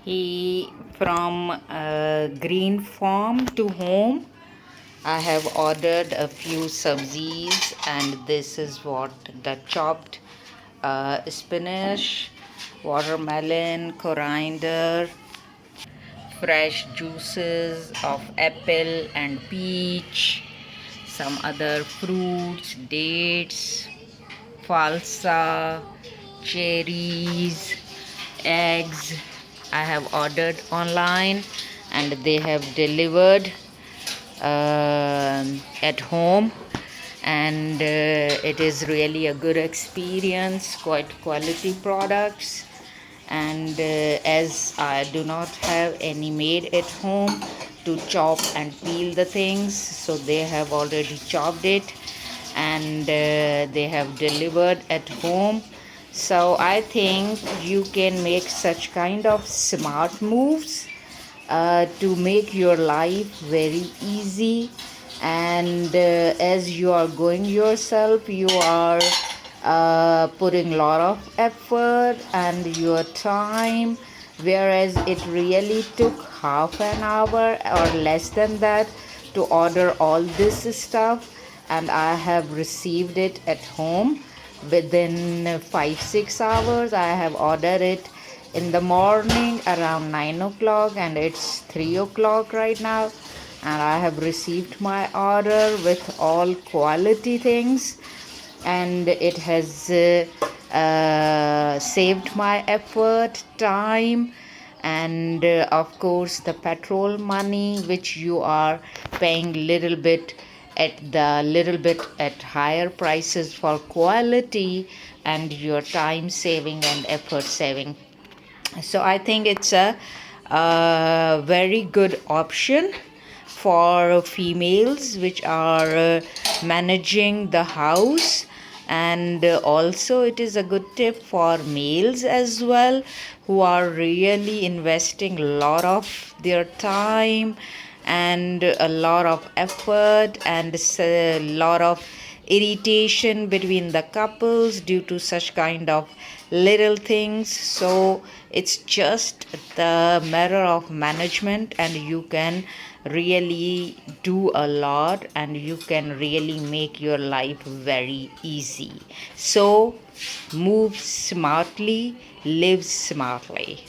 He from green farm to home. I have ordered a few sabzis, and this is what the chopped spinach, watermelon, coriander, fresh juices of apple and peach, some other fruits, dates, falsa, cherries, eggs. I have ordered online and they have delivered at home, and it is really a good experience, quite quality products. And as I do not have any maid at home to chop and peel the things, so they have already chopped it, and they have delivered at home. So I think you can make such kind of smart moves to make your life very easy. And as you are going yourself, you are putting a lot of effort and your time, whereas it really took half an hour or less than that to order all this stuff, and I have received it at home within 5-6 hours. I have ordered it in the morning around 9 o'clock, and it's 3 o'clock right now, and I have received my order with all quality things, and it has saved my effort, time, and of course the petrol money which you are paying little bit at higher prices for quality, and your time saving and effort saving. So I think it's a very good option for females which are managing the house, and also it is a good tip for males as well, who are really investing a lot of their time and a lot of effort and a lot of irritation between the couples due to such kind of little things. So it's just the matter of management, and you can really do a lot, and you can really make your life very easy. So move smartly, live smartly.